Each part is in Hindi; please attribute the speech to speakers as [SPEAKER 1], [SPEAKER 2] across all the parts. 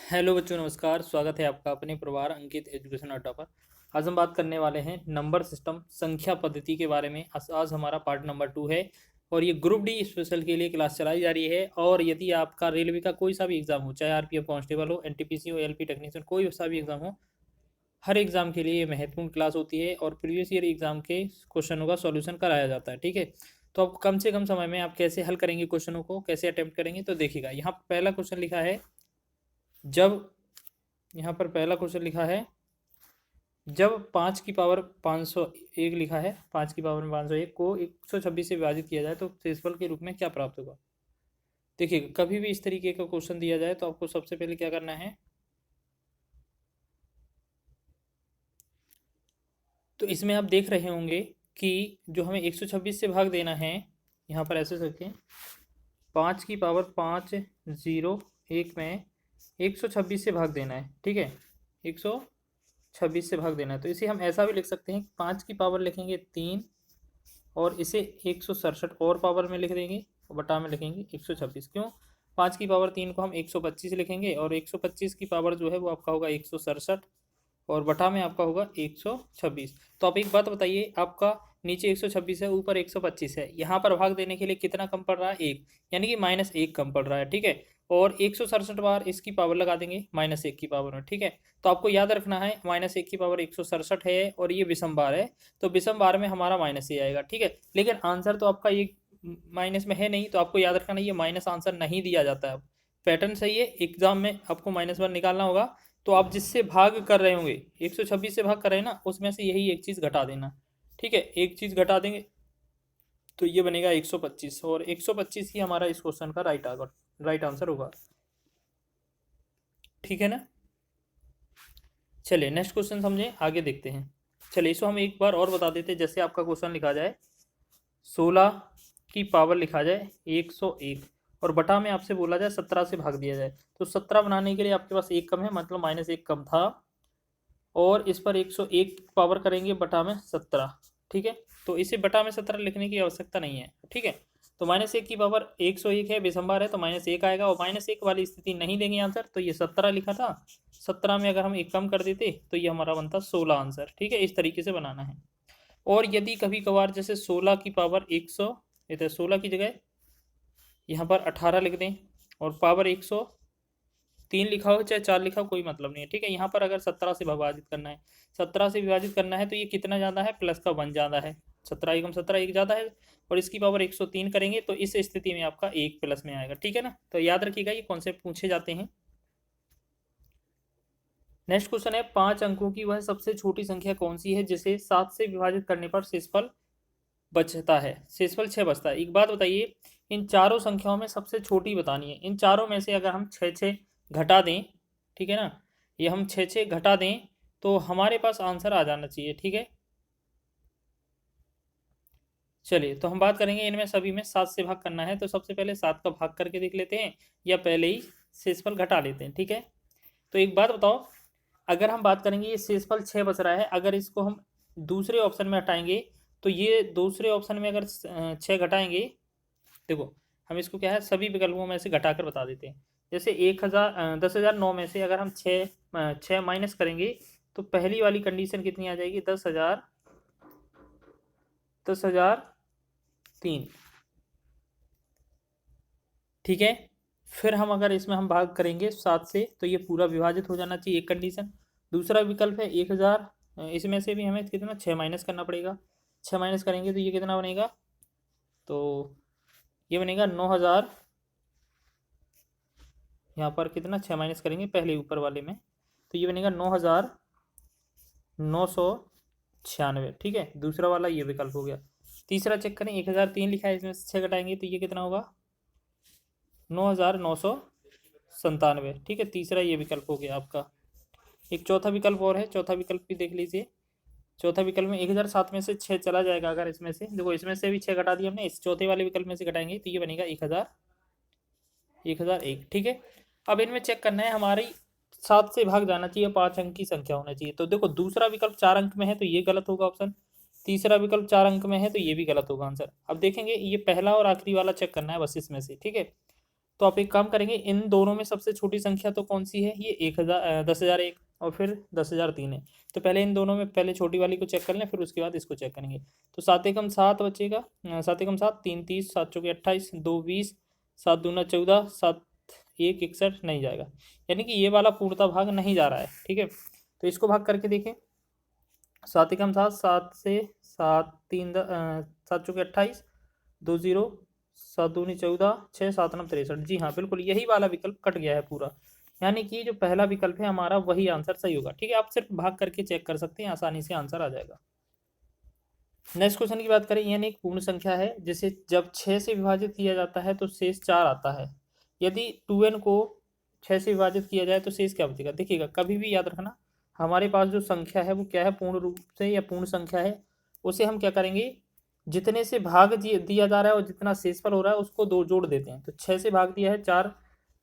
[SPEAKER 1] हेलो बच्चों, नमस्कार। स्वागत है आपका अपने परिवार अंकित एजुकेशन अड्डा पर। आज हम बात करने वाले हैं नंबर सिस्टम संख्या पद्धति के बारे में। आज हमारा पार्ट नंबर 2 है और ये ग्रुप डी स्पेशल के लिए क्लास चलाई जा रही है। और यदि आपका रेलवे का कोई सा भी एग्जाम हो, चाहे आरपीएफ कांस्टेबल हो, एनटीपीसी हो, एलपी टेक्नीशियन, कोई सा भी एग्जाम हो, हर एग्जाम के लिए ये महत्वपूर्ण क्लास होती है और प्रीवियस ईयर एग्जाम के क्वेश्चनों का सॉल्यूशन कराया जाता है। ठीक है, तो अब कम से कम समय में आप कैसे हल करेंगे, क्वेश्चनों को कैसे अटेम्प्ट करेंगे, तो देखिएगा। यहाँ पहला क्वेश्चन लिखा है, जब यहाँ पर पहला क्वेश्चन लिखा है, जब 5 की पावर 501 लिखा है, 5 की पावर में 501 को 126 से विभाजित किया जाए तो शेषफल के रूप में क्या प्राप्त होगा। देखिए, कभी भी इस तरीके का क्वेश्चन दिया जाए तो आपको सबसे पहले क्या करना है, तो इसमें आप देख रहे होंगे कि जो हमें 126 से भाग देना है, यहाँ पर ऐसे रखें, 5 की पावर 501 में 126 से भाग देना है। ठीक है, 126 से भाग देना है, तो इसे हम ऐसा भी लिख सकते हैं, 5 की पावर लिखेंगे 3 और इसे 167 और पावर में लिख देंगे और बटा में लिखेंगे 126। क्यों? 5 की पावर 3 को हम 125 लिखेंगे और 125 की पावर जो है वो आपका होगा 167 और बटा में आपका होगा 126। तो आप एक बात बताइए, आपका नीचे 126 है, ऊपर 125 है, यहाँ पर भाग देने के लिए कितना कम पड़ रहा है? 1, यानी कि -1 कम पड़ रहा है। ठीक है, और 167 बार इसकी पावर लगा देंगे -1 की पावर में। ठीक है, तो आपको याद रखना है -1 की पावर 167 है और ये विषम बार है, तो विषम बार में हमारा -a आएगा। ठीक है, लेकिन आंसर तो आपका ये माइनस में है नहीं, तो आपको याद रखना ये माइनस आंसर नहीं दिया जाता है। पैटर्न सही है, एग्जाम में आपको -1 निकालना होगा, तो आप जिससे भाग कर रहे होंगे, 126 से भाग कर रहे हैं ना, उसमें से यही एक चीज़ घटा देना। ठीक है, एक चीज़ घटा देंगे तो ये बनेगा 125 और 125 ही हमारा इस क्वेश्चन का राइट आंसर होगा। ठीक है ना। चलिए नेक्स्ट क्वेश्चन समझें, आगे देखते हैं। चलिए इसको हम एक बार और बता देते हैं। जैसे आपका क्वेश्चन लिखा जाए, 16 की पावर लिखा जाए 101 और बटा में आपसे बोला जाए 17 से भाग दिया जाए, तो 17 बनाने के लिए आपके पास 1 कम है, मतलब -1 कम था, और इस पर 101 पावर करेंगे बटा में 17। ठीक है, तो इसे बटा में 17 लिखने की आवश्यकता नहीं है। ठीक है, तो -1 की पावर 101 है, बेसंबार है, तो -1 आएगा और -1 वाली स्थिति नहीं देंगे आंसर, तो ये 17 लिखा था, 17 में अगर हम 1 कम कर देते तो ये हमारा बनता 16 आंसर। ठीक है, इस तरीके से बनाना है। और यदि कभी कभार जैसे 16 की पावर 100, इधर 16 की जगह यहाँ पर 18 लिख दें और पावर 103 लिखा हो चाहे 4 लिखा हो, कोई मतलब नहीं है। ठीक है, यहाँ पर अगर 17 से विभाजित करना है, 17 से विभाजित करना है, तो ये कितना ज़्यादा है? प्लस का 1 ज़्यादा है, 17 एकम 17 एक ज़्यादा है, और इसकी पावर 103 करेंगे तो इस स्थिति में आपका 1 प्लस में आएगा। ठीक है ना, तो याद रखिएगा ये कॉन्सेप्ट पूछे जाते हैं। नेक्स्ट क्वेश्चन है, 5 अंकों की वह सबसे छोटी संख्या कौन सी है जिसे 7 से विभाजित करने पर शेषफल बचता है? शेषफल 6 बचता है। एक बात बताइए, इन चारों संख्याओं में सबसे छोटी बतानी है। इन चारों में से अगर हम 6 घटा दें, ठीक है ना, ये हम 6 घटा दें तो हमारे पास आंसर आ जाना चाहिए। ठीक है, चलिए तो हम बात करेंगे इनमें सभी में 7 से भाग करना है, तो सबसे पहले 7 का भाग करके देख लेते हैं या पहले ही शेषफल घटा लेते हैं। ठीक है, तो एक बात बताओ, अगर हम बात करेंगे ये शेषफल 6 बच रहा है, अगर इसको हम दूसरे ऑप्शन में हटाएंगे तो ये दूसरे ऑप्शन में अगर 6 घटाएंगे, देखो हम इसको क्या है, सभी विकल्पों में से घटाकर बता देते हैं। जैसे 10,009 में से अगर हम 6 माइनस करेंगे तो पहली वाली कंडीशन कितनी आ जाएगी? 10,003। ठीक है, फिर हम अगर इसमें हम भाग करेंगे 7 से तो ये पूरा विभाजित हो जाना चाहिए, एक कंडीशन। दूसरा विकल्प है 1,000, इसमें से भी हमें कितना 6 माइनस करना पड़ेगा। 6 माइनस करेंगे तो ये कितना बनेगा? तो ये बनेगा 9,000। यहाँ पर कितना 6 माइनस करेंगे पहले ऊपर वाले में, तो ये बनेगा 9,996। ठीक है, दूसरा वाला ये विकल्प हो गया। तीसरा चेक करें, 1,003 लिखा है, इसमें से 6 घटाएंगे तो ये कितना होगा? 9,997। ठीक है, तीसरा ये विकल्प हो गया आपका। एक चौथा विकल्प और है, चौथा विकल्प भी देख लीजिए। चौथा विकल्प में 1,007 में से 6 चला जाएगा, अगर इसमें से देखो, इसमें से भी 6 घटा दिया हमने, इस चौथे वाले विकल्प में से घटाएंगे तो ये बनेगा 1,001। ठीक है, अब इनमें चेक करना है, हमारी 7 से भाग जाना चाहिए, 5 अंक की संख्या होना चाहिए। तो देखो, दूसरा विकल्प 4 अंक में है तो ये गलत होगा ऑप्शन, तीसरा विकल्प 4 अंक में है तो ये भी गलत होगा आंसर। अब देखेंगे, ये पहला और आखिरी वाला चेक करना है बस इसमें से। ठीक है, तो आप एक काम करेंगे, इन दोनों में सबसे छोटी संख्या तो कौन सी है, ये 10,001 और फिर 10,003 है। तो पहले इन दोनों में पहले छोटी वाली को चेक कर लें, फिर उसके बाद इसको चेक करेंगे। तो 7 एकम 7 बचेगा, 7 एकम 7, 3 30, 7 चौके 28, 2 20, 7 दूना 14, 7 1 61 नहीं जाएगा, यानी कि ये वाला पूर्णतः भाग नहीं जा रहा है। ठीक है, तो इसको भाग करके देखें। 7 एकम 7, 7 से 7 3 7 चौके 28, 2 0, 7 दूनी 14, 6 7 9 63। जी हाँ, बिल्कुल यही वाला विकल्प कट गया है पूरा, यानी कि जो पहला विकल्प है हमारा वही आंसर सही होगा। ठीक है, आप सिर्फ भाग करके चेक कर सकते हैं, आसानी से आंसर आ जाएगा। नेक्स्ट क्वेश्चन की बात करें, यानी एक पूर्ण संख्या है जिसे जब 6 से विभाजित किया जाता है तो शेष 4 आता है। यदि 2n को 6 से विभाजित किया जाए तो शेष क्या बचेगा। देखिएगा, कभी भी याद रखना, हमारे पास जो संख्या है वो क्या है, पूर्ण रूप से या पूर्ण संख्या है, उसे हम क्या करेंगे, जितने से भाग दिया जा रहा है और जितना शेषफल हो रहा है उसको दो जोड़ देते हैं। तो 6 से भाग दिया है, 4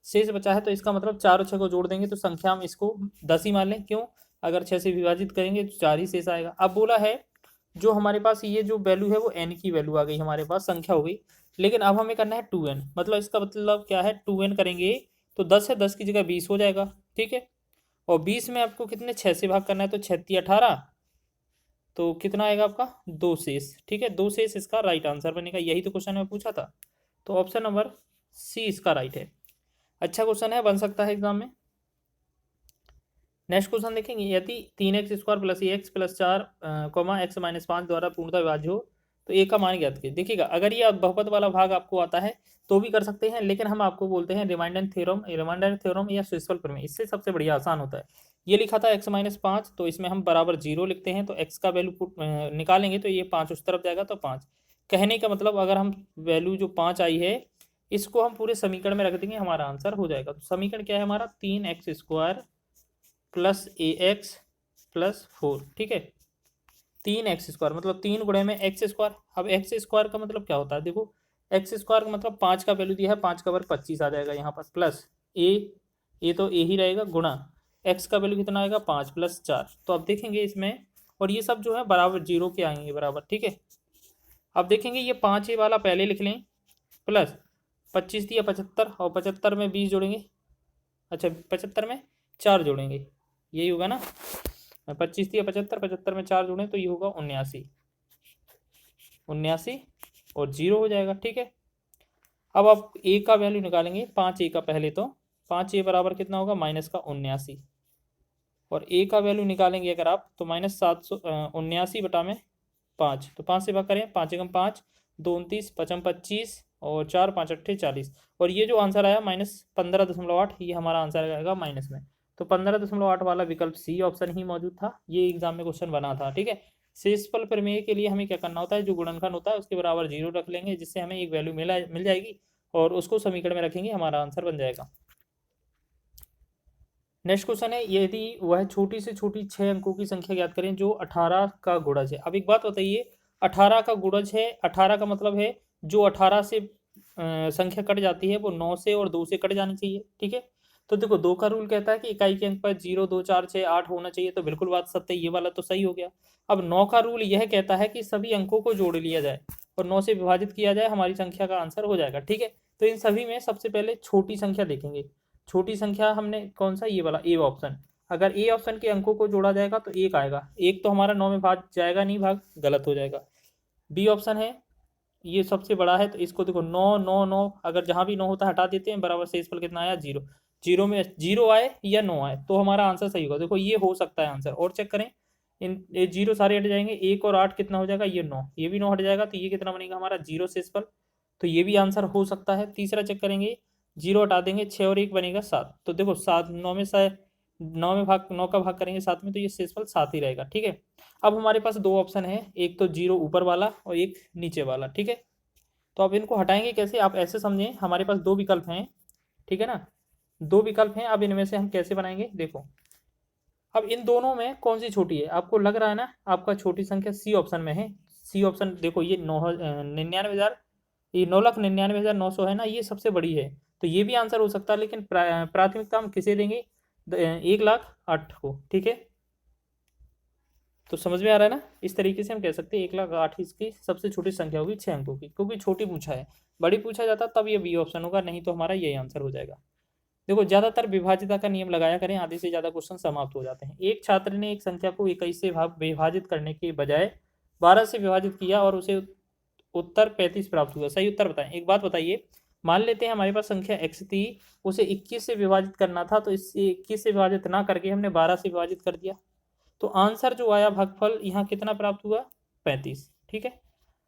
[SPEAKER 1] शेष बचा है, तो इसका मतलब 4 और 6 को जोड़ देंगे तो संख्या हम इसको 10 ही मान लें। क्यों, अगर 6 से विभाजित करेंगे तो 4 ही शेष आएगा। अब बोला है जो हमारे पास ये जो वैल्यू है वो n की वैल्यू आ गई, हमारे पास संख्या हो गई, लेकिन अब हमें करना है 2n, मतलब इसका मतलब क्या है, 2n करेंगे तो 10 है, 10 की जगह 20 हो जाएगा। ठीक है, और 20 में आपको कितने 6 से भाग करना है, तो 6 18, तो कितना आएगा आपका 2 शेष। ठीक है, 2 शेष इसका राइट आंसर बनेगा, यही तो क्वेश्चन में पूछा था, तो ऑप्शन नंबर सी इसका राइट है। अच्छा क्वेश्चन है, बन सकता है एग्जाम में। नेक्स्ट क्वेश्चन देखेंगे, यदि 3x² plus x plus 4 x minus 5 द्वारा पूर्णतः विभाज्य हो तो ए का मान ज्ञात कीजिए। देखिएगा, अगर ये बहुपद वाला भाग आपको आता है तो भी कर सकते हैं, लेकिन हम आपको बोलते हैं रिमाइंडर थ्योरम या शेषफल प्रमेय, इससे सबसे बढ़िया आसान होता है। ये लिखा था x-5, तो इसमें हम बराबर 0 लिखते हैं, तो x का वैल्यू निकालेंगे तो ये 5 उस तरफ जाएगा, तो 5। कहने का मतलब अगर हम वैल्यू जो 5 आई है इसको हम पूरे समीकरण में रख देंगे, हमारा आंसर हो जाएगा। तो समीकरण क्या है हमारा, 3x² प्लस ax प्लस 4। ठीक है, 3x² मतलब 3 गुणे में x²। अब x² का मतलब क्या होता है, देखो x² का मतलब 5 का वैल्यू दिया है, 5 का वर्ग 25 आ जाएगा यहाँ पर, प्लस ए तो ए ही रहेगा, गुणा x का वैल्यू कितना आएगा 5 प्लस 4। तो अब देखेंगे इसमें, और ये सब जो है बराबर 0 के आएंगे बराबर। ठीक है, अब देखेंगे ये 5 ये वाला पहले लिख लें, प्लस 25 दिया 75, और 75 में 20 जोड़ेंगे, अच्छा 75 में 4 जोड़ेंगे, यही होगा ना, 25 दिया 75, 75 में 4 जोड़ें तो ये होगा 79, 79 और 0 हो जाएगा। ठीक है, अब आप ए का वैल्यू निकालेंगे, 5 ए का पहले, तो 5 ए बराबर कितना होगा माइनस का 79, और ए का वैल्यू निकालेंगे अगर आप तो -779 बटा में 5, तो 5 से भाग करें, 5 एकम 5, 2 29, 5 25 और 4 5 8 40, और ये जो आंसर आया -15.8, ये हमारा आंसर आएगा माइनस में। तो 15.8 वाला विकल्प सी ऑप्शन ही मौजूद था, ये एग्जाम में क्वेश्चन बना था। ठीक है, शेषफल प्रमेय के लिए हमें क्या करना होता है, जो गुणनखंड होता है उसके बराबर 0 रख लेंगे, जिससे हमें एक वैल्यू मिल जाएगी, और उसको समीकरण में रखेंगे, हमारा आंसर बन जाएगा। नेक्स्ट क्वेश्चन है, यदि वह छोटी से छोटी 6 अंकों की संख्या ज्ञात करें जो 18 का गुणज है। अब एक बात बताइए, 18 का गुणज है, 18 का मतलब है जो 18 से संख्या कट जाती है वो 9 से और 2 से कट जानी चाहिए। ठीक है, तो देखो 2 का रूल कहता है कि इकाई के अंक पर 0 2 4 6 8 होना चाहिए, तो बिल्कुल बात सत्य, ये वाला तो सही हो गया। अब 9 का रूल यह कहता है कि सभी अंकों को जोड़ लिया जाए और 9 से विभाजित किया जाए, हमारी संख्या का आंसर हो जाएगा। ठीक है, तो इन सभी में सबसे पहले छोटी संख्या देखेंगे। छोटी संख्या हमने कौन सा, ये वाला ए ऑप्शन, अगर ए ऑप्शन के अंकों को जोड़ा जाएगा तो 1 आएगा, 1 तो हमारा 9 में भाग जाएगा नहीं, भाग गलत हो जाएगा। बी ऑप्शन है, ये सबसे बड़ा है, तो इसको देखो 9 9 9, अगर जहाँ भी 9 होता है हटा देते हैं, बराबर शेषफल कितना आया 0, 0 में 0 आए या 9 आए तो हमारा आंसर सही होगा। देखो ये हो सकता है आंसर, और चेक करें, इन ये 0 सारे हट जाएंगे, 1 और 8 कितना हो जाएगा, ये 9, ये भी 9 हट जाएगा, तो ये कितना बनेगा हमारा 0 शेषफल, तो ये भी आंसर हो सकता है। तीसरा चेक करेंगे, 0 हटा देंगे, 6 और 1 बनेगा 7, तो देखो 7 9 में से 9 का भाग करेंगे 7 में, तो ये शेषफल 7 ही रहेगा। ठीक है, अब हमारे पास दो ऑप्शन है, एक तो 0 ऊपर वाला और एक नीचे वाला। ठीक है, तो अब इनको हटाएंगे कैसे, आप ऐसे समझें, हमारे पास दो विकल्प हैं। ठीक है ना, दो विकल्प हैं, अब इनमें से हम कैसे बनाएंगे, देखो अब इन दोनों में कौन सी छोटी है, आपको लग रहा है ना आपका छोटी संख्या सी ऑप्शन में है। सी ऑप्शन देखो, ये 99,000, ये 9,99,900 है ना, ये सबसे बड़ी है, तो ये भी आंसर हो सकता है, लेकिन प्राथमिकता हम किसे देंगे, 1,08,000 को। ठीक है, तो समझ में आ रहा है ना। इस तरीके से हम कह सकते हैं 1,08,000 इसकी सबसे छोटी संख्या होगी 6 अंकों की, क्योंकि छोटी पूछा है। बड़ी पूछा जाता तब ये बी ऑप्शन होगा, नहीं तो हमारा यही आंसर हो जाएगा। देखो ज़्यादातर विभाजिता का नियम लगाया करें, आधे से ज़्यादा क्वेश्चन समाप्त हो जाते हैं। एक छात्र ने एक संख्या को 21 से विभाजित करने के बजाय 12 से विभाजित किया और उसे उत्तर 35 प्राप्त हुआ। सही उत्तर बताएं। एक बात बताइए, मान लेते हैं हमारे पास संख्या x थी, उसे 21 से विभाजित करना था, तो इससे 21 से विभाजित ना करके हमने 12 से विभाजित कर दिया, तो आंसर जो आया भागफल यहाँ कितना प्राप्त हुआ, 35। ठीक है,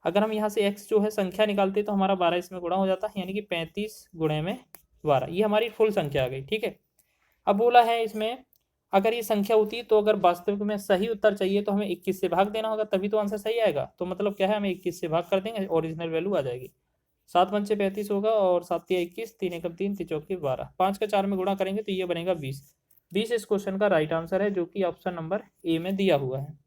[SPEAKER 1] अगर हम यहाँ से x जो है संख्या निकालते तो हमारा 12 इसमें गुणा हो जाता है, यानी कि 35 गुणे में 12, ये हमारी फुल संख्या आ गई। ठीक है, अब बोला है इसमें अगर ये संख्या होती तो अगर वास्तविक में सही उत्तर चाहिए तो हमें 21 से भाग देना होगा, तभी तो आंसर सही आएगा। तो मतलब क्या है, हमें 21 से भाग कर देंगे, ओरिजिनल वैल्यू आ जाएगी। 7 पंचे 35 होगा और 7 तिया 21, 3 एकम 3, 3 चौके 12, 5 का 4 में गुणा करेंगे तो ये बनेगा 20। 20 इस क्वेश्चन का राइट आंसर है, जो कि ऑप्शन नंबर ए में दिया हुआ है।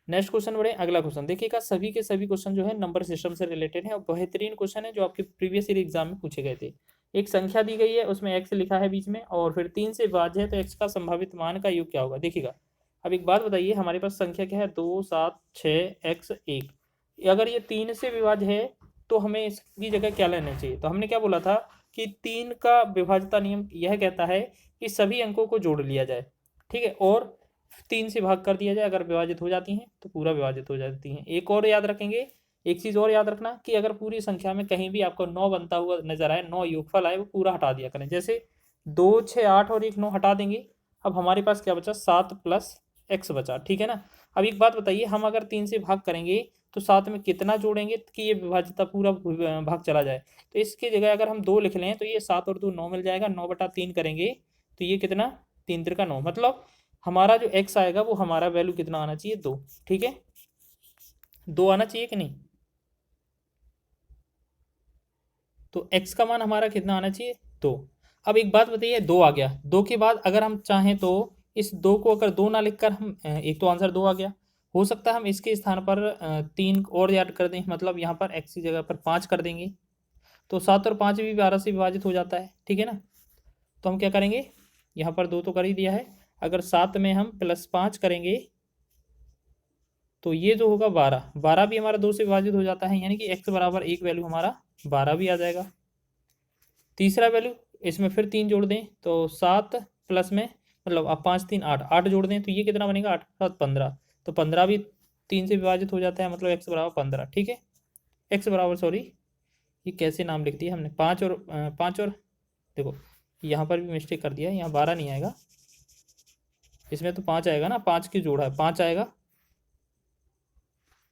[SPEAKER 1] नेक्स्ट क्वेश्चन बढ़े। अगला क्वेश्चन देखिएगा, सभी के सभी क्वेश्चन जो है नंबर सिस्टम से रिलेटेड है और बेहतरीन क्वेश्चन है जो आपके प्रीवियस ईयर एग्जाम में पूछे गए थे। एक संख्या दी गई है, उसमें x लिखा है बीच में और फिर 3 से विभाज्य है, तो x का संभावित मान का योग क्या होगा। देखिएगा, अब एक बात बताइए, हमारे पास संख्या क्या है, 2, 7, 6, x 1। अगर ये 3 से विभाज्य है तो हमें इसकी जगह क्या लेना चाहिए। तो हमने क्या बोला था कि 3 का विभाज्यता नियम यह कहता है कि सभी अंकों को जोड़ लिया जाए। ठीक है, और 3 से भाग कर दिया जाए, अगर विभाजित हो जाती हैं तो पूरा विभाजित हो जाती हैं। एक और याद रखेंगे, एक चीज़ और याद रखना कि अगर पूरी संख्या में कहीं भी आपको 9 बनता हुआ नजर आए, 9 योगफल आए, वो पूरा हटा दिया करें। जैसे 2, 6, 8 और 1 9 हटा देंगे, अब हमारे पास क्या बचा, 7 प्लस x बचा। ठीक है ना। अब एक बात बताइए, हम अगर 3 से भाग करेंगे तो साथ में कितना जोड़ेंगे कि ये विभाजिता पूरा भाग चला जाए। तो इसकी जगह अगर हम 2 लिख लें तो ये 7 और 2 9 मिल जाएगा, 9/3 करेंगे तो ये कितना, 3 त्रिका 9, मतलब हमारा जो x आएगा वो हमारा वैल्यू कितना आना चाहिए, 2। ठीक है, 2 आना चाहिए कि नहीं। तो x का मान हमारा कितना आना चाहिए, 2। अब एक बात बताइए, 2 आ गया, 2 के बाद अगर हम चाहें तो इस 2 को अगर 2 ना लिखकर हम एक तो आंसर 2 आ गया, हो सकता है हम इसके स्थान पर 3 और याद कर दें, मतलब यहाँ पर x की जगह पर 5 कर देंगे, तो 7 और 5 भी 12 से विभाजित हो जाता है। ठीक है ना, तो हम क्या करेंगे, यहाँ पर 2 तो कर ही दिया है, अगर 7 में हम +5 करेंगे तो ये जो होगा 12, 12 भी हमारा 2 से विभाजित हो जाता है, यानी कि x बराबर 1 वैल्यू हमारा 12 भी आ जाएगा। तीसरा वैल्यू इसमें फिर 3 जोड़ दें तो 7 प्लस में, मतलब अब 5 3 8, 8 जोड़ दें तो ये कितना बनेगा, 8 7 15, तो 15 भी 3 से विभाजित हो जाता है, मतलब x बराबर 15। ठीक है, x बराबर, सॉरी ये कैसे नाम लिख दिया हमने, 5 और देखो यहाँ पर भी मिस्टेक कर दिया है, यहाँ 12 नहीं आएगा, इसमें तो 5 आएगा ना, 5 की जोड़ा है, 5 आएगा।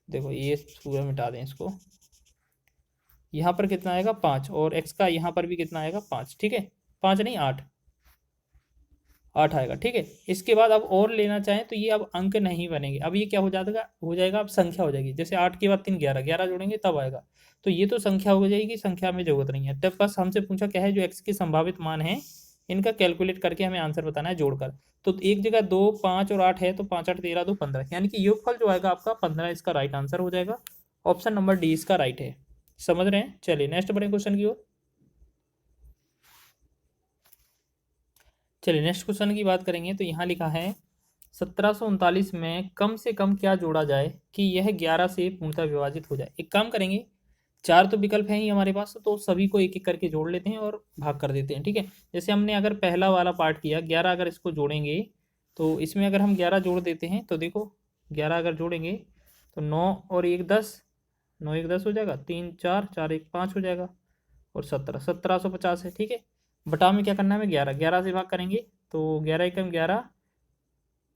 [SPEAKER 1] देखो ये पूरा मिटा दें इसको, यहाँ पर कितना आएगा, 5, और x का यहाँ पर भी कितना आएगा, 5। ठीक है, 5 नहीं 8, 8 आएगा। ठीक है, इसके बाद अब और लेना चाहें तो ये अब अंक नहीं बनेंगे, अब ये क्या हो जाएगा अब संख्या हो जाएगी। जैसे 8 के बाद 3 11, 11 जोड़ेंगे तब आएगा, तो ये तो संख्या हो जाएगी, संख्या में जरूरत नहीं है। तब बस हमसे पूछा क्या है, जो x के संभावित मान है इनका कैलकुलेट करके हमें आंसर बताना है जोड़कर। तो एक जगह 2, 5 और 8 है, तो 5 8 13 2 15, यानी कि योगफल जो आएगा आपका 15, इसका राइट आंसर हो जाएगा। ऑप्शन नंबर डी इसका राइट है। समझ रहे हैं। चलिए नेक्स्ट बड़े क्वेश्चन की ओर। चलिए नेक्स्ट क्वेश्चन की बात करेंगे, तो यहाँ लिखा है 1739 में कम से कम क्या जोड़ा जाए कि यह 11 से पूर्णतः विभाजित हो जाए। एक काम करेंगे, 4 तो विकल्प हैं ही हमारे पास, तो सभी को एक एक करके जोड़ लेते हैं और भाग कर देते हैं। ठीक है, जैसे हमने अगर पहला वाला पार्ट किया, 11 अगर इसको जोड़ेंगे तो इसमें अगर हम 11 जोड़ देते हैं तो देखो 11 अगर जोड़ेंगे तो 9 और 1 10, 9 1 10 हो जाएगा, 3 4, 4 1 5 हो जाएगा, और 1750 है। ठीक है, बटा में क्या करना है, हमें 11, 11 से भाग करेंगे तो 11 एकम 11,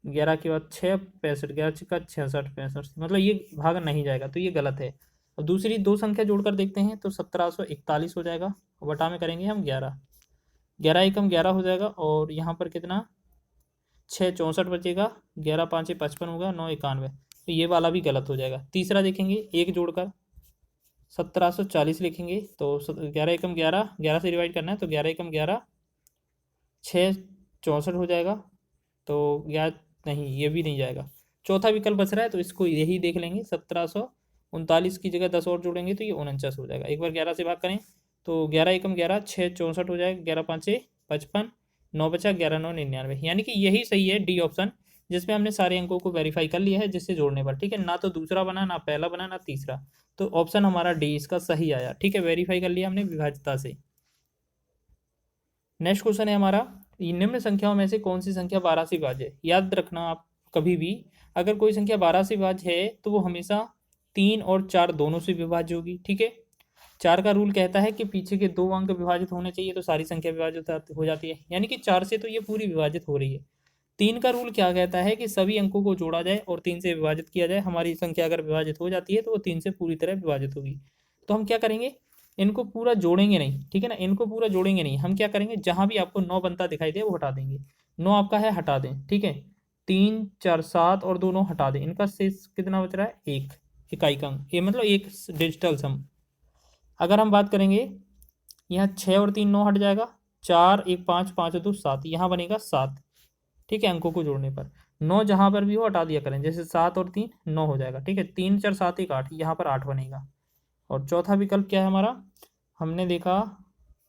[SPEAKER 1] 11 के बाद 6 65, 11 छक्का 66 65, मतलब ये भाग नहीं जाएगा, तो ये गलत है। अब दूसरी दो संख्या जोड़कर देखते हैं तो 1741 हो जाएगा, और बटा में करेंगे हम 11, 11 एकम 11 हो जाएगा, और यहाँ पर कितना 6 64 बचेगा, 11 5 55 होगा, 9 91, तो ये वाला भी गलत हो जाएगा। तीसरा देखेंगे, एक जोड़कर 1740 लिखेंगे तो 11 एकम 11, 11 से डिवाइड करना है तो 11 एकम 11, 6 64 हो जाएगा, तो 11 नहीं, ये भी नहीं जाएगा। चौथा विकल्प बच रहा है तो इसको यही देख लेंगे, 1739 की जगह 10 और जोड़ेंगे तो ये 49 हो जाएगा। एक बार 11 से भाग करें तो 11 एकम 11, 6 64 हो जाएगा, 11 5 55, 9 बचा, 11 9 99, यानी कि यही सही है डी ऑप्शन, जिसमें हमने सारे अंकों को वेरीफाई कर लिया है जिससे जोड़ने पर, ठीक है। ना तो दूसरा बना, ना पहला बना, ना तीसरा, तो ऑप्शन हमारा डी इसका सही आया, ठीक है। वेरीफाई कर लिया हमने विभाज्यता से। नेक्स्ट क्वेश्चन है हमारा, निम्न संख्याओं में से कौन सी संख्या 12 से विभाज्य है। याद रखना आप कभी भी अगर कोई संख्या 12 से विभाज्य है तो वो हमेशा 3 और 4 दोनों से विभाज्य होगी, ठीक है। 4 का रूल कहता है कि पीछे के 2 अंक विभाजित होने चाहिए तो सारी संख्या विभाजित हो जाती है, यानी कि 4 से तो ये पूरी विभाजित हो रही है। 3 का रूल क्या कहता है कि सभी अंकों को जोड़ा जाए और 3 से विभाजित किया जाए। हमारी संख्या अगर विभाजित हो जाती है तो वो 3 से पूरी तरह विभाजित होगी। तो हम क्या करेंगे, इनको पूरा जोड़ेंगे नहीं, ठीक है ना, इनको पूरा जोड़ेंगे नहीं। हम क्या करेंगे, जहां भी आपको 9 बनता दिखाई दे वो हटा देंगे। 9 आपका है, हटा दें, ठीक है। 3 4 7 और 2 9 हटा दें, इनका शेष कितना बच रहा है, एक इकाई का अंक, ये मतलब एक डिजिटल सम। अगर हम बात करेंगे, यहाँ 6 और 3 9 हट जाएगा, 4 1 5 5 और 2 7, यहाँ बनेगा 7, ठीक है। अंकों को जोड़ने पर 9 जहाँ पर भी हो हटा दिया करें, जैसे 7 और 3 9 हो जाएगा, ठीक है। 3 4 7 1 8, यहाँ पर 8 बनेगा। और चौथा विकल्प क्या है हमारा, हमने देखा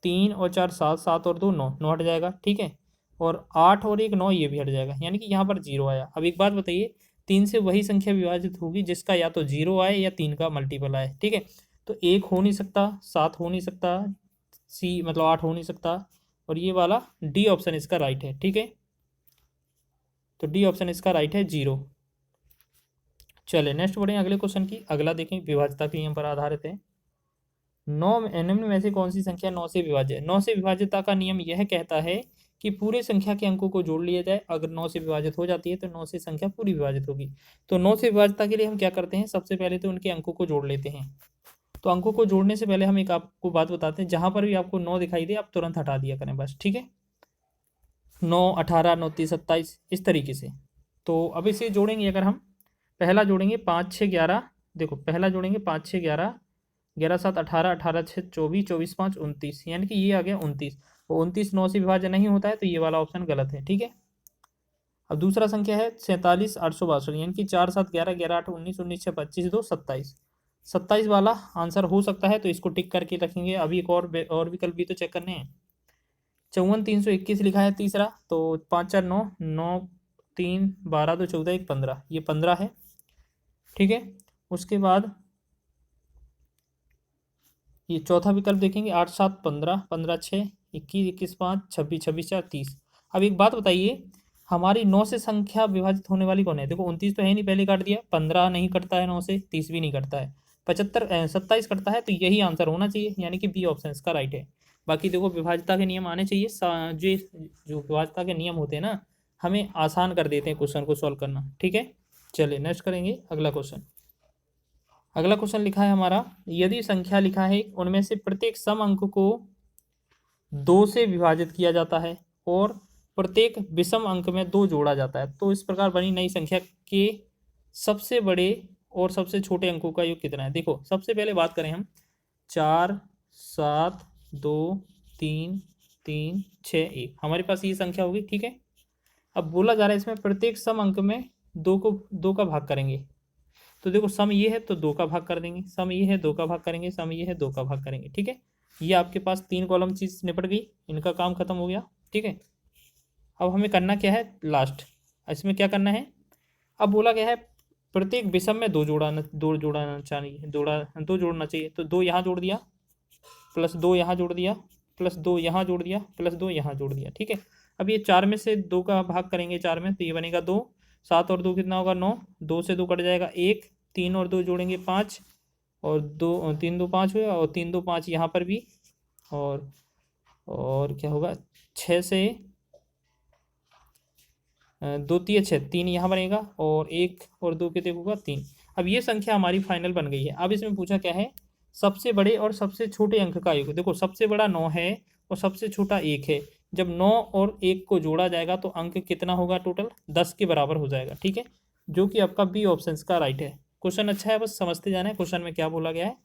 [SPEAKER 1] 3 और 4 7, 7 और 2 9, 9 हट जाएगा, ठीक है। और 8 और 1 9, ये भी हट जाएगा, यानी कि यहाँ पर 0 आया। अब एक बात बताइए, 3 से वही संख्या विभाजित होगी जिसका या तो 0 आए या 3 का मल्टीपल आए, ठीक है। तो 1 हो नहीं सकता, 7 हो नहीं सकता, सी मतलब 8 हो नहीं सकता, और ये वाला डी ऑप्शन इसका राइट है, ठीक है। तो डी ऑप्शन इसका राइट है, 0। चले नेक्स्ट बढ़े अगले क्वेश्चन की। अगला देखें, विभाज्यता के नियम पर आधारित है। 9 निम्न में से कौन सी संख्या 9 से विभाज्य है। 9 से विभाज्यता का नियम यह कहता है कि पूरे संख्या के अंकों को जोड़ लिया जाए। अगर 9 से विभाजित हो जाती है तो 9 से संख्या पूरी विभाजित होगी। तो 9 से विभाज्यता के लिए हम क्या करते हैं, सबसे पहले तो उनके अंकों को जोड़ लेते हैं। तो अंकों को जोड़ने से पहले हम एक आपको बात बताते हैं, जहां पर भी आपको 9 दिखाई दे आप तुरंत हटा दिया करें बस, ठीक है। 9 18 29 27 इस तरीके से। तो अब इसे जोड़ेंगे, अगर हम पहला जोड़ेंगे 5 6 11, देखो पहला जोड़ेंगे 5 6 11, 11 7 18, 18 6 24, 24 5 29, यानी कि ये आ गया 29। और 29 9 से विभाज्य नहीं होता है तो ये वाला ऑप्शन गलत है, ठीक है। अब दूसरा संख्या है 47 862, यानी कि 4 7 11, 11 8 19, 19 6 25 2 27, 27 वाला आंसर हो सकता है, तो इसको टिक करके रखेंगे। अभी एक और विकल्प भी तो चेक करने हैं। 54 321 लिखा है तीसरा, तो 5 4 9 9 3 12 2 14 1 15, ये 15 है, ठीक है। उसके बाद ये चौथा विकल्प देखेंगे, 8 7 15, 15 6 21, 21 5 26, 26 4 30। अब एक बात बताइए, हमारी 9 से संख्या विभाजित होने वाली कौन है। देखो 29 तो है नहीं, पहले काट दिया। 15 नहीं कटता है 9 से, 30 भी नहीं कटता है। 75 27 कटता है, तो यही आंसर होना चाहिए, यानी कि बी ऑप्शन इसका राइट है। बाकी देखो विभाज्यता के नियम आने चाहिए, जो विभाज्यता के नियम होते हैं ना, हमें आसान कर देते हैं क्वेश्चन को सॉल्व करना, ठीक है। चलिए नेक्स्ट करेंगे अगला क्वेश्चन। अगला क्वेश्चन लिखा है हमारा, यदि संख्या लिखा है उनमें से प्रत्येक सम अंक को 2 से विभाजित किया जाता है और प्रत्येक विषम अंक में 2 जोड़ा जाता है, तो इस प्रकार बनी नई संख्या के सबसे बड़े और सबसे छोटे अंकों का योग कितना है। देखो सबसे पहले बात करें हम, 4 7 2 3 3 6 1, हमारे पास ये संख्या होगी, ठीक है। अब बोला जा रहा है इसमें प्रत्येक सम अंक में 2 का भाग करेंगे। तो देखो सम ये है तो 2 का भाग कर देंगे, सम ये है 2 का भाग करेंगे, सम ये है 2 का भाग करेंगे, ठीक है। ये आपके पास 3 कॉलम चीज निपट गई, इनका काम खत्म हो गया, ठीक है। अब हमें करना क्या है लास्ट, इसमें क्या करना है। अब बोला गया है प्रत्येक विषम में 2 जोड़ना चाहिए, 2 जोड़ना चाहिए। तो 2 यहाँ जोड़ दिया, प्लस 2 यहाँ जोड़ दिया, प्लस 2 यहाँ जोड़ दिया, प्लस 2 यहाँ जोड़ दिया, ठीक है। अब ये 4 में से 2 का भाग करेंगे 4 में, तो ये बनेगा 2। 7 और 2 कितना होगा 9, 2 से 2 कट जाएगा 1, 3 और 2 जोड़ेंगे 5, और 2 3 2 5 हुए, और 3 2 5 यहाँ पर भी, और क्या होगा 6 से 2 3 6, 3 यहाँ बनेगा, और 1 और 2 कितने होगा 3। अब ये संख्या हमारी फाइनल बन गई है। अब इसमें पूछा क्या है, सबसे बड़े और सबसे छोटे अंक का योग। देखो सबसे बड़ा 9 है और सबसे छोटा 1 है। जब 9 और 1 को जोड़ा जाएगा तो अंक कितना होगा, टोटल 10 के बराबर हो जाएगा, ठीक है। जो कि आपका बी ऑप्शन का राइट है। क्वेश्चन अच्छा है, बस समझते जाना है क्वेश्चन में क्या बोला गया है,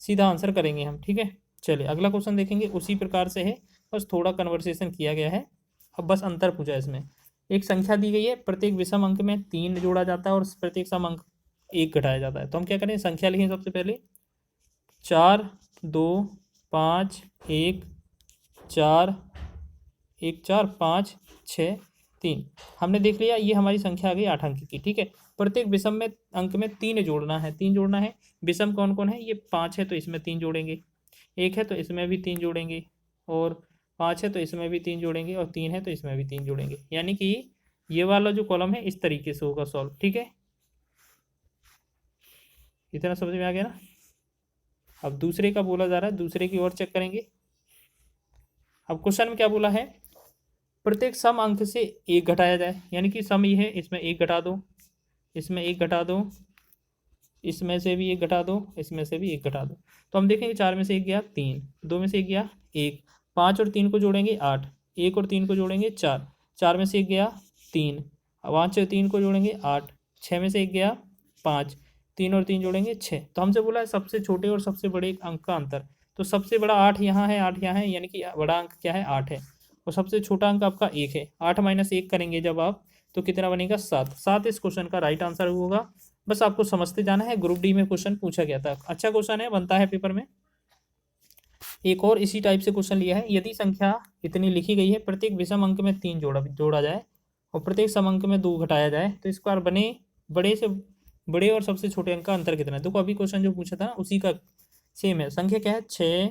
[SPEAKER 1] सीधा आंसर करेंगे हम, ठीक है। चलिए अगला क्वेश्चन देखेंगे, उसी प्रकार से है, बस थोड़ा कन्वर्सेशन किया गया है। अब बस अंतर पूछा है इसमें। एक संख्या दी गई है, प्रत्येक विषम अंक में 3 जोड़ा जाता है और प्रत्येक सम अंक 1 घटाया जाता है। तो हम क्या करें, संख्या लिखें सबसे पहले, 4 2 5 1 4 1 4 5 6 3। हमने देख लिया ये हमारी संख्या आ गई 8 अंक की, ठीक है। प्रत्येक विषम में अंक में 3 जोड़ना है, 3 जोड़ना है। विषम कौन कौन है, ये 5 है तो इसमें 3 जोड़ेंगे, 1 है तो इसमें भी 3 जोड़ेंगे, और 5 है तो इसमें भी 3 जोड़ेंगे, और 3 है तो इसमें भी 3 जोड़ेंगे। यानी कि ये वाला जो कॉलम है इस तरीके से होगा सॉल्व, ठीक है। इतना समझ में आ गया ना। अब दूसरे का बोला जा रहा है, दूसरे की ओर चेक करेंगे। अब क्वेश्चन में क्या बोला है, प्रत्येक सम अंक से 1 घटाया जाए। यानी कि सम ये है, इसमें 1 घटा दो, इसमें 1 घटा दो, इसमें से भी 1 घटा दो, इसमें से भी 1 घटा दो। तो हम देखेंगे 4 में से 1 गया 3, 2 में से 1 गया 1, 5 और 3 को जोड़ेंगे 8, 1 और 3 को जोड़ेंगे 4, 4 में से 1 गया 3, 5 और 3 को जोड़ेंगे 8, 6 में से 1 गया 5, 3 और 3 जोड़ेंगे 6। तो हमसे बोला है सबसे छोटे और सबसे बड़े अंक का अंतर। तो सबसे बड़ा 8 यहाँ है, 8 यहाँ है, यानी कि बड़ा अंक क्या है 8 है, और सबसे छोटा अंक आपका 1 है। 8 माइनस 1 करेंगे जब आप, तो कितना बनेगा 7। 7 इस क्वेश्चन का राइट आंसर होगा। बस आपको समझते जाना है। ग्रुप डी में क्वेश्चन पूछा गया था, अच्छा क्वेश्चन है, बनता है पेपर में। एक और इसी टाइप से क्वेश्चन लिया है, यदि संख्या इतनी लिखी गई है, प्रत्येक विषम अंक में 3 जोड़ा जाए और प्रत्येक सम अंक में 2 घटाया जाए, तो इस बार बने बड़े से बड़े और सबसे छोटे अंक का अंतर कितना है। देखो अभी क्वेश्चन जो पूछा था ना उसी का सेम है। संख्या क्या है, 6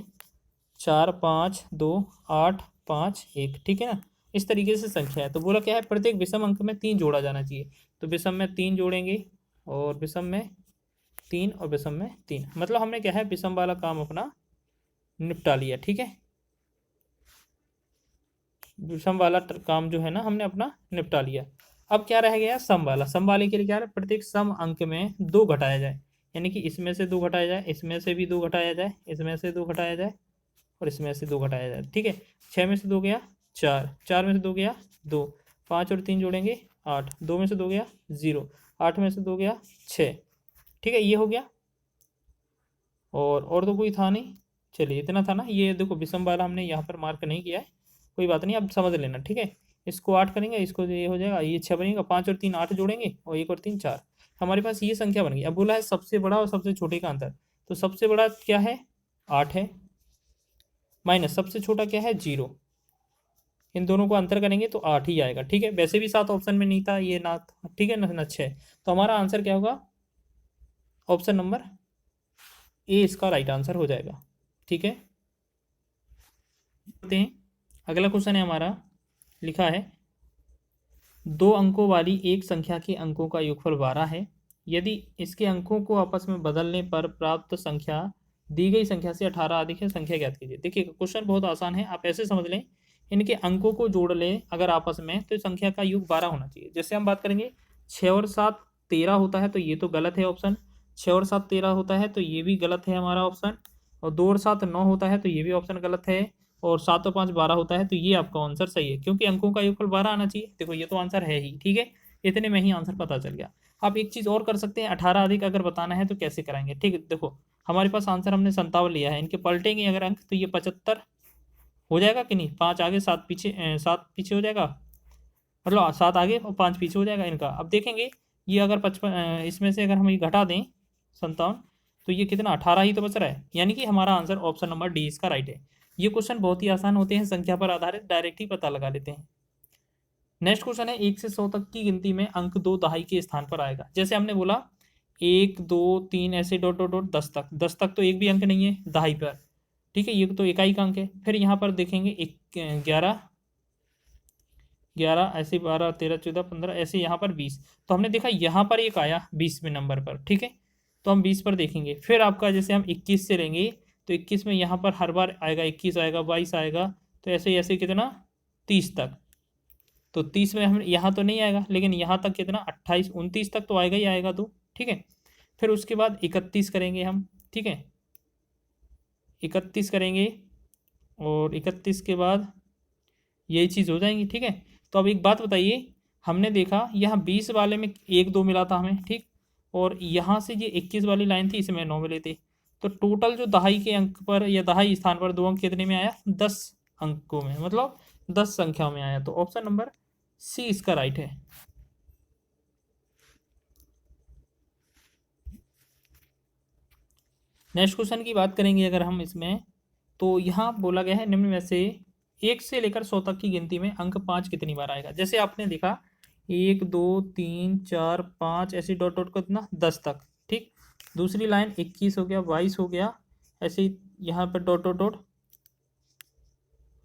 [SPEAKER 1] 4 5 2 8 5 1, ठीक है ना। इस तरीके से संख्या है। तो बोला क्या है, प्रत्येक विषम अंक में 3 जोड़ा जाना चाहिए। तो विषम में 3 जोड़ेंगे, और विषम में 3, और विषम में 3। मतलब हमने क्या है, विषम वाला काम अपना निपटा लिया, ठीक है। विषम वाला काम जो है ना हमने अपना निपटा लिया। अब क्या रह गया, सम वाला। सम वाले के लिए क्या है, प्रत्येक सम अंक में 2 घटाया जाए। यानी कि इसमें से 2 घटाया जाए, इसमें से भी 2 घटाया जाए, इसमें से 2 घटाया जाए, और इसमें से 2 घटाया जाए, ठीक है। 6 में से 2 गया 4, 4 में से 2 गया 2, 5 और 3 जोड़ेंगे 8, 2 में से 2 गया 0, 8 में से 2 गया 6, ठीक है। ये हो गया, और तो कोई था नहीं। चलिए इतना था ना। ये देखो विषम वाला हमने यहाँ पर मार्क नहीं किया है, कोई बात नहीं, आप समझ लेना, ठीक है। इसको 8 करेंगे, इसको ये हो जाएगा, ये 6 बनेगा, 5 और 3 8 जोड़ेंगे, और 1 और 3 4। हमारे पास ये संख्या बन गई। अब बोला है सबसे बड़ा और सबसे छोटे का अंतर। तो सबसे बड़ा क्या है, 8 है, माइनस सबसे छोटा क्या है 0। इन दोनों को अंतर करेंगे तो 8 ही आएगा, ठीक है। वैसे भी 7 ऑप्शन में नहीं था, ये ना था, ठीक है ना 6। तो हमारा आंसर क्या होगा, ऑप्शन नंबर ए इसका राइट आंसर हो जाएगा, ठीक है। देखते हैं अगला क्वेश्चन है हमारा, लिखा है 2 अंकों वाली एक संख्या के अंकों का योगफल 12 है। यदि इसके अंकों को आपस में बदलने पर प्राप्त संख्या दी गई संख्या से 18 अधिक है, संख्या ज्ञात कीजिए। देखिए क्वेश्चन बहुत आसान है, आप ऐसे समझ लें, इनके अंकों को जोड़ लें अगर आपस में, तो संख्या का योग 12 होना चाहिए। जैसे हम बात करेंगे 6 और 7 13 होता है, तो ये तो गलत है ऑप्शन। 6 और 7 13 होता है तो ये भी गलत है हमारा ऑप्शन। और 2 और 7 9 होता है तो ये भी ऑप्शन गलत है। और 7 और 5 12 होता है, तो ये आपका आंसर सही है, क्योंकि अंकों का योगफल 12 आना चाहिए। देखो ये तो आंसर है ही, ठीक है। इतने में ही आंसर पता चल गया। आप एक चीज़ और कर सकते हैं, 18 अधिक अगर बताना है तो कैसे कराएंगे, ठीक है। देखो हमारे पास आंसर हमने 57 लिया है, इनके पलटेंगे अगर अंक तो ये 75 हो जाएगा कि नहीं। 5 आगे 7 पीछे, 7 पीछे हो जाएगा, मतलब 7 आगे और 5 पीछे हो जाएगा इनका। अब देखेंगे ये अगर 55 इसमें से अगर हम ये घटा दें 57, तो ये कितना 18 ही तो बच रहा है। यानी कि हमारा आंसर ऑप्शन नंबर डी इसका राइट है। ये क्वेश्चन बहुत ही आसान होते हैं, संख्या पर आधारित, डायरेक्ट ही पता लगा लेते हैं। नेक्स्ट क्वेश्चन है 1 से 100 तक की गिनती में अंक 2 दहाई के स्थान पर आएगा। जैसे हमने बोला 1 2 3 ऐसे डॉट डॉट डॉट 10 तक, 10 तक तो एक भी अंक नहीं है दहाई पर, ठीक है। ये तो इकाई का अंक है। फिर यहाँ पर देखेंगे 11 11 ऐसे 12 13 14 15 ऐसे यहाँ पर 20। तो हमने देखा यहाँ पर एक आया 20वें नंबर पर, ठीक है। तो हम 20 पर देखेंगे। फिर आपका जैसे हम 21 से लेंगे तो 21 में यहाँ पर हर बार आएगा 21 आएगा 22 आएगा, तो ऐसे ऐसे कितना 30 तक। तो 30 में हम यहाँ तो नहीं आएगा, लेकिन यहाँ तक कितना 28 29 तक तो आएगा ही आएगा, तो ठीक है। फिर उसके बाद 31 करेंगे हम, ठीक है। 31 करेंगे, और 31 के बाद यही चीज़ हो जाएंगी, ठीक है। तो अब एक बात बताइए, हमने देखा यहाँ 20 वाले में 1 2 मिला था हमें, ठीक। और यहाँ से ये 21 वाली लाइन थी, इसमें 9 मिले थे। तो टोटल जो दहाई के अंक पर या दहाई स्थान पर 2 अंक कितने में आया, 10 अंकों में, मतलब 10 संख्या में आया। तो ऑप्शन नंबर सी इसका राइट है। नेक्स्ट क्वेश्चन की बात करेंगे अगर हम इसमें, तो यहाँ बोला गया है निम्न में से 1 से लेकर 100 तक की गिनती में अंक 5 कितनी बार आएगा। जैसे आपने देखा 1 2 3 4 5 ऐसे डॉट डॉट कितना 10 तक, ठीक। दूसरी लाइन 21 हो गया, 22 हो गया, ऐसे ही यहाँ पर डॉट डॉट डॉट,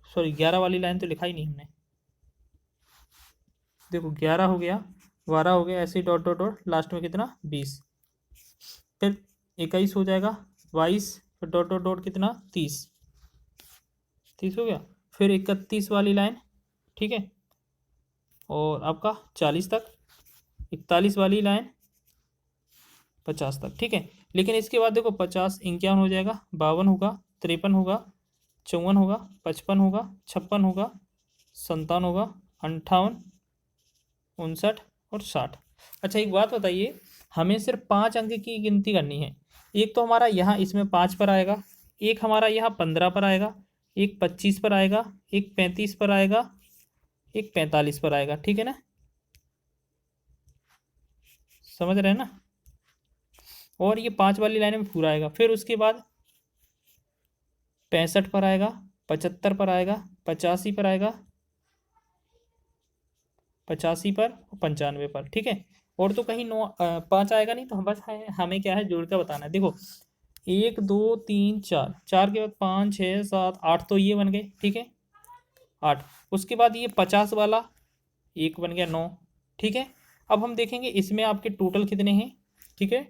[SPEAKER 1] सॉरी 11 वाली लाइन तो लिखा ही नहीं हमने, देखो 11 हो गया, 12 हो गया, ऐसे ही डॉट डॉट डॉट, लास्ट में कितना 20, फिर 21 हो जाएगा, 22, फिर डॉट डॉट डॉट कितना 30 हो गया, फिर 31 वाली लाइन, ठीक है, और आपका 40 तक, 41 वाली लाइन 50 तक, ठीक है। लेकिन इसके बाद देखो 50 51 हो जाएगा, 52 होगा, 53 होगा, 54 होगा, 55 होगा, 56 होगा, 57 होगा, 58, 59 और 60। अच्छा एक बात बताइए, हमें सिर्फ 5 अंक की गिनती करनी है। एक तो हमारा यहाँ इसमें 5 पर आएगा, एक हमारा यहाँ 15 पर आएगा, एक 25 पर आएगा, एक 35 पर आएगा, एक 45 पर आएगा, ठीक है ना, समझ रहे हैं ना। और ये 5 वाली लाइन में पूरा आएगा, फिर उसके बाद 65 पर आएगा, 75 पर आएगा, 85 पर आएगा, 85 पर और 95 पर, ठीक है। और तो कहीं 5 आएगा नहीं, तो हम बस हमें क्या है जोड़ कर बताना है। देखो 1 2 3 4, 4 के बाद 5 6 7 8, तो ये बन गए, ठीक है 8। उसके बाद ये 50 वाला एक बन गया 9, ठीक है। अब हम देखेंगे इसमें आपके टोटल कितने हैं, ठीक है।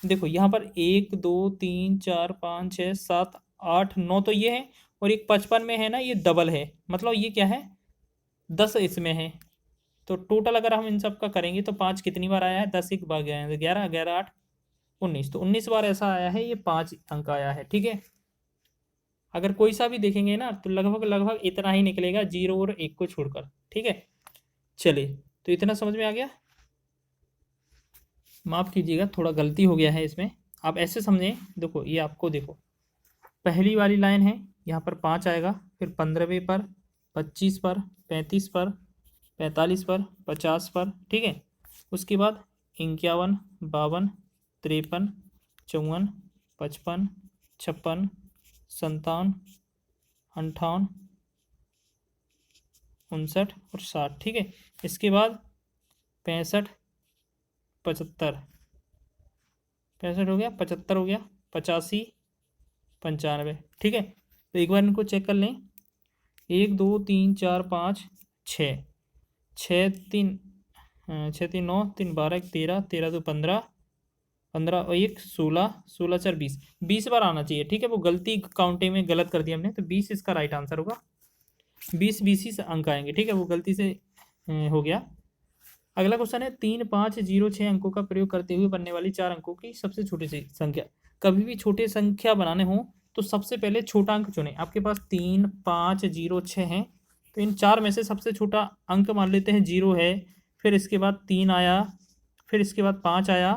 [SPEAKER 1] देखो यहाँ पर 1 2 3 4 5 6 7 8 9 तो ये है, और एक 55 में है ना, ये डबल है, मतलब ये क्या है 10 इसमें है। तो टोटल अगर हम इन सब का करेंगे तो 5 कितनी बार आया है, 10 एक बार गया है, 11 11 8 19, तो 19 बार ऐसा आया है, ये 5 अंक आया है, ठीक है। अगर कोई सा भी देखेंगे ना तो लगभग लगभग इतना ही निकलेगा, 0 और 1 को छोड़कर, ठीक है। चलिए तो इतना समझ में आ गया, माफ़ कीजिएगा थोड़ा गलती हो गया है इसमें, आप ऐसे समझें। देखो ये आपको देखो पहली वाली लाइन है, यहाँ पर 5 आएगा, फिर 15वें पर, 25 पर, 35 पर, 45 पर, 50 पर, ठीक है। उसके बाद 51 52 53 54 55 56 57 58 59 और 60, ठीक है। इसके बाद 65 75 65 हो गया, 75 हो गया, 85 95, ठीक है। तो एक बार इनको चेक कर लें, 1 2 3 4 5 6 6 3 6 3 9 3 12 1 13 13 2 15 15 और 1 16 16 4 20 20 बार आना चाहिए, ठीक है। वो गलती काउंटिंग में गलत कर दिया हमने, तो 20 इसका राइट आंसर होगा। 20 से अंक आएंगे, ठीक है, वो गलती से हो गया। अगला क्वेश्चन है 3 5 0 6 अंकों का प्रयोग करते हुए बनने वाली 4 अंकों की सबसे छोटी सी संख्या। कभी भी छोटे संख्या बनाने हो तो सबसे पहले छोटा अंक चुनें। आपके पास 3 5 0 6 हैं, तो इन 4 में से सबसे छोटा अंक मान लेते हैं 0 है, फिर इसके बाद 3 आया, फिर इसके बाद 5 आया,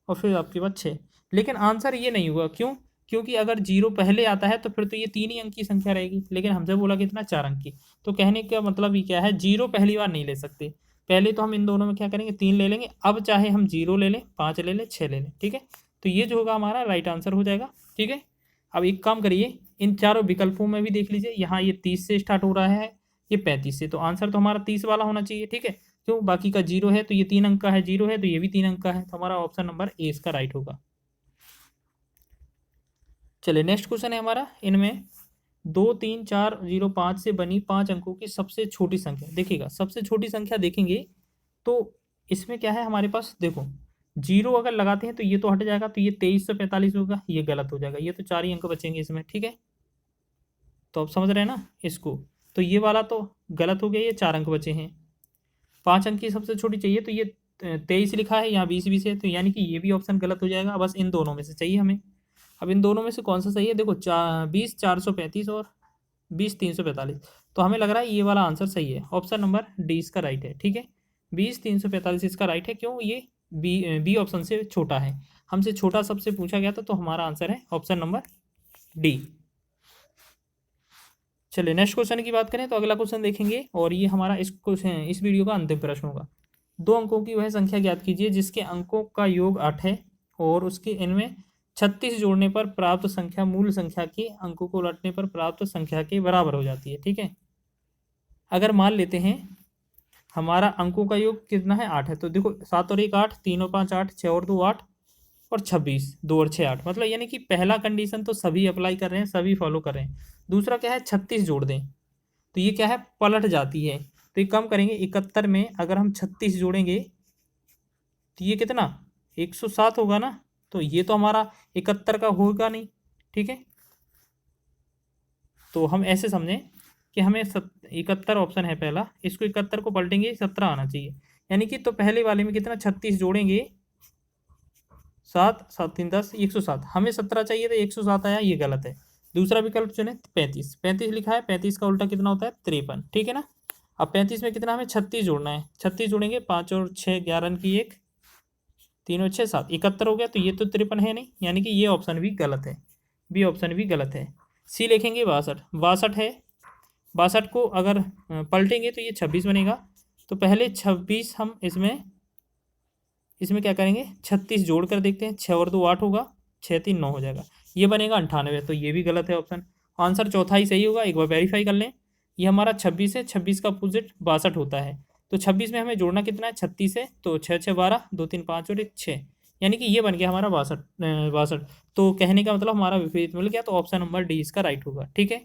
[SPEAKER 1] और फिर आपके पास 6। लेकिन आंसर ये नहीं हुआ, क्यों? क्योंकि अगर 0 पहले आता है तो फिर तो ये 3 ही अंक की संख्या रहेगी, लेकिन हमसे बोला कितना 4 अंक की। तो कहने का मतलब ये क्या है, 0 पहली बार नहीं ले सकते। पहले तो हम इन दोनों में क्या करेंगे, 3 ले लेंगे, अब चाहे हम 0 ले लें, 5 ले लें, 6 ले लें, ठीक है। तो ये जो होगा हमारा राइट आंसर हो जाएगा, ठीक है। अब एक काम करिए, इन चारों विकल्पों में भी देख लीजिए, यहाँ ये 30 से स्टार्ट हो रहा है, ये 35 से, तो आंसर तो हमारा 30 वाला होना चाहिए, ठीक है। क्यों, बाकी का 0 है, तो ये 3 अंक का है, 0 है तो ये भी 3 अंक का है, तो हमारा ऑप्शन नंबर ए इसका राइट होगा। चलिए नेक्स्ट क्वेश्चन है हमारा, इनमें 2 3 4 0 5 से बनी 5 अंकों की सबसे छोटी संख्या। देखिएगा सबसे छोटी संख्या देखेंगे तो इसमें क्या है हमारे पास, देखो 0 अगर लगाते हैं तो ये तो हट जाएगा, तो ये 2345 होगा, ये गलत हो जाएगा, ये तो 4 ही अंक बचेंगे इसमें, ठीक है। तो आप समझ रहे हैं ना इसको, तो ये वाला तो गलत हो गया, ये 4 अंक बचे हैं। 5 अंक की सबसे छोटी चाहिए, तो ये 23 लिखा है, यहाँ 20 है, तो यानी कि ये भी ऑप्शन गलत हो जाएगा। बस इन दोनों में से चाहिए हमें। अब इन दोनों में से कौन सा सही है, देखो 20 435 और 20 345, तो हमें लग रहा है ये वाला आंसर सही है, ऑप्शन नंबर डी इसका राइट है, ठीक है। 20 345 इसका राइट है, क्यों, ये बी ऑप्शन से छोटा है, हमसे छोटा सबसे पूछा गया था, तो हमारा आंसर है ऑप्शन नंबर डी। चलिए नेक्स्ट क्वेश्चन की बात करें तो अगला क्वेश्चन देखेंगे, और ये हमारा इस क्वेश्चन इस वीडियो का अंतिम प्रश्न होगा। 2 अंकों की वह संख्या ज्ञात कीजिए जिसके अंकों का योग 8 है और उसके इनमें 36 जोड़ने पर प्राप्त संख्या मूल संख्या के अंकों को उलटने पर प्राप्त संख्या के बराबर हो जाती है। ठीक है, अगर मान लेते हैं हमारा अंकों का योग कितना है 8 है, तो देखो 7 और 1 8, 3 और 5 8, 6 और 2 8 और 26, 2 और 6 8, मतलब यानी कि पहला कंडीशन तो सभी अप्लाई कर रहे हैं, सभी फॉलो कर रहे हैं। दूसरा क्या है 36 जोड़ दें तो ये क्या है पलट जाती है, तो ये कम करेंगे 71 में अगर हम 36 जोड़ेंगे तो ये कितना 107 होगा ना, तो ये तो हमारा 71 का होगा नहीं। ठीक है, तो हम ऐसे समझें कि हमें 71 ऑप्शन है पहला, इसको 71 को पलटेंगे 17 आना चाहिए, यानी कि तो पहले वाले में कितना 36 जोड़ेंगे 7 7 3 10 107, हमें 17 चाहिए तो 107 आया, ये गलत है। दूसरा विकल्प चुने 35, 35 लिखा है, 35 का उल्टा कितना होता है 53। ठीक है ना, अब 35 में कितना हमें 36 जोड़ना है, 36 जोड़ेंगे 5 और 6 11 की 1, 3 और 6 7, 71 हो गया, तो ये तो 53 है नहीं, यानी कि ये ऑप्शन भी गलत है, बी ऑप्शन भी गलत है। सी लिखेंगे 62, 62 है, 62 को अगर पलटेंगे तो ये 26 बनेगा, तो पहले 26 हम इसमें क्या करेंगे 36 जोड़ कर देखते हैं, 6 और 2 8 होगा, 6 3 9 हो जाएगा, ये बनेगा 98, तो ये भी गलत है ऑप्शन। आंसर चौथा ही सही होगा, एक बार वेरीफाई कर लें। ये हमारा 26 है, 26 का अपोजिट 62 होता है, तो 26 में हमें जोड़ना कितना है 36 है, तो 6 6 12, 2 3 5 और 1 6, यानी कि ये बन गया हमारा 62। तो कहने का मतलब हमारा विपरीत मिल गया, तो ऑप्शन नंबर डी इसका राइट होगा। ठीक है,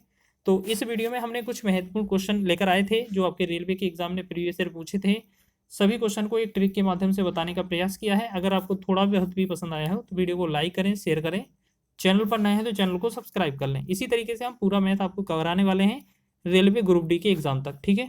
[SPEAKER 1] तो इस वीडियो में हमने कुछ महत्वपूर्ण क्वेश्चन लेकर आए थे जो आपके रेलवे के एग्जाम ने प्रीवियस ईयर पूछे थे। सभी क्वेश्चन को एक ट्रिक के माध्यम से बताने का प्रयास किया है। अगर आपको थोड़ा बहुत भी पसंद आया हो तो वीडियो को लाइक करें, शेयर करें, चैनल पर नए हैं तो चैनल को सब्सक्राइब कर लें। इसी तरीके से हम पूरा मैथ आपको कराने वाले हैं रेलवे ग्रुप डी के एग्जाम तक। ठीक है।